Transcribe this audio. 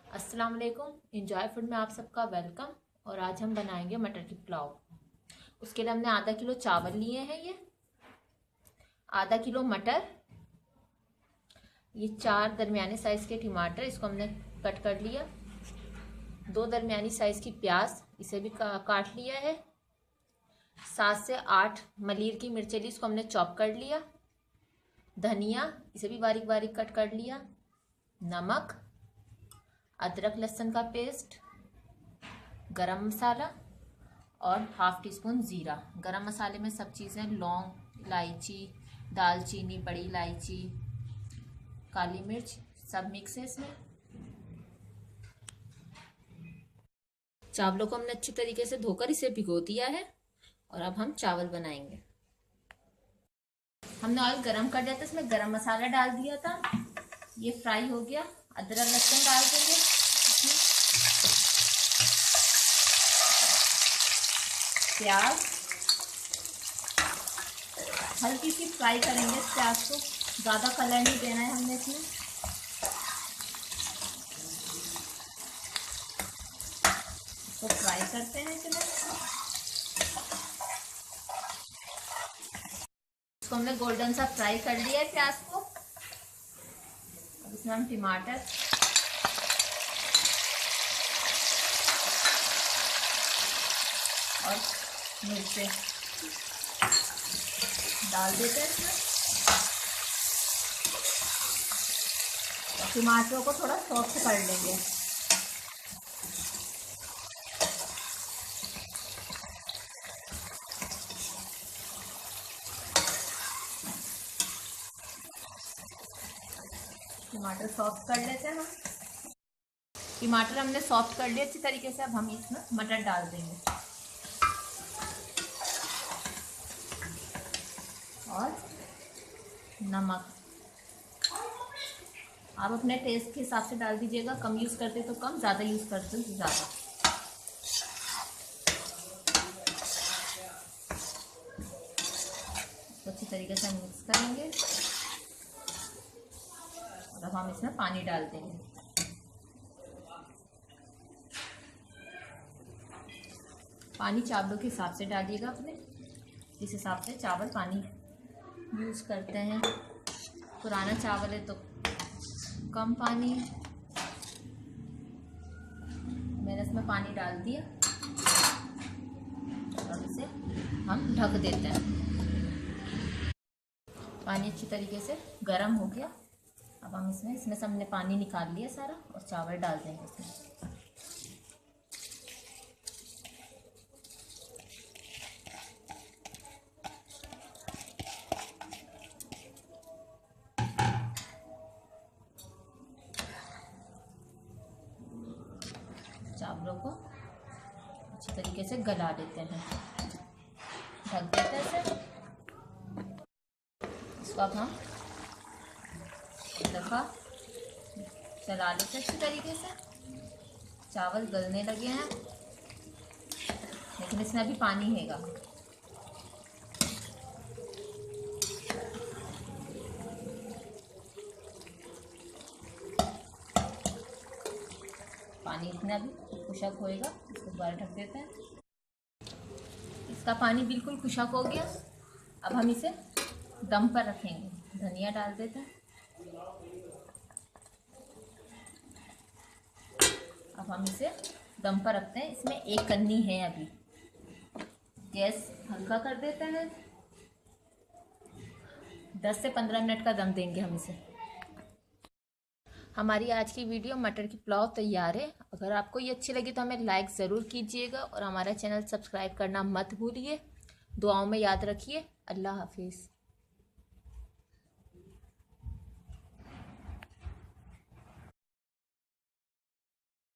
अस्सलाम वालेकुम। Enjoy food में आप सबका वेलकम। और आज हम बनाएंगे मटर की पुलाव। उसके लिए हमने आधा किलो चावल लिए हैं, ये आधा किलो मटर, ये 4 दरमियाने साइज के टमाटर, इसको हमने कट कर लिया। 2 दरमियानी साइज की प्याज, इसे भी काट लिया है। 7 से 8 मलीर की मिर्च ली, इसको हमने चॉप कर लिया। धनिया, इसे भी बारीक बारीक कट कर लिया। नमक, अदरक लहसुन का पेस्ट, गरम मसाला और हाफ टी स्पून ज़ीरा। गरम मसाले में सब चीज़ें लौंग, इलायची, दालचीनी, बड़ी इलायची, काली मिर्च, सब मिक्स है इसमें। चावलों को हमने अच्छी तरीके से धोकर इसे भिगो दिया है और अब हम चावल बनाएंगे। हमने ऑयल गरम कर दिया था, इसमें गरम मसाला डाल दिया था, ये फ्राई हो गया। अदरक लहसुन डाल देंगे, प्याज हल्की सी फ्राई करेंगे इस प्याज को, ज़्यादा कलर नहीं देना है हमने इसमें। इसको फ्राई करते हैं इसमें। इसको हमने गोल्डन सा फ्राई कर लिया है प्याज को। अब इसमें हम टमाटर और मिर्चें डाल देते हैं इसमें और टमाटरों को थोड़ा सॉफ्ट कर लेंगे। टमाटर सॉफ्ट कर लेते हैं हम। टमाटर हमने सॉफ्ट कर लिया अच्छी तरीके से। अब हम इसमें मटर डाल देंगे और नमक आप अपने टेस्ट के हिसाब से डाल दीजिएगा, कम यूज़ करते तो कम, ज़्यादा यूज़ करते तो ज़्यादा। अच्छी तरीके से मिक्स करेंगे और अब हम इसमें पानी डाल देंगे। पानी चावलों के हिसाब से डालिएगा, अपने जिस हिसाब से चावल पानी यूज़ करते हैं। पुराना चावल है तो कम पानी, मैंने इसमें पानी डाल दिया और इसे हम ढक देते हैं। पानी अच्छी तरीके से गर्म हो गया। अब हम इसमें से हमने पानी निकाल लिया सारा और चावल डाल देंगे इसमें। चावलों को अच्छी तरीके से गला देते हैं, ढक देते हैं इसे। इसको अब हम दफ़ा चला लेते हैं अच्छी तरीके से। चावल गलने लगे हैं लेकिन इसमें अभी पानी हैगा। पानी इतना भी खुशक होएगा, इसको दोबारा ढक देते हैं। इसका पानी बिल्कुल खुशक हो गया। अब हम इसे दम पर रखेंगे। धनिया डाल देते हैं। अब हम इसे दम पर रखते हैं। इसमें एक कन्नी है अभी। गैस हल्का कर देते हैं। 10 से 15 मिनट का दम देंगे हम इसे। हमारी आज की वीडियो मटर की पुलाव तैयार है। अगर आपको ये अच्छी लगी तो हमें लाइक ज़रूर कीजिएगा और हमारा चैनल सब्सक्राइब करना मत भूलिए। दुआओं में याद रखिए। अल्लाह हाफिज़।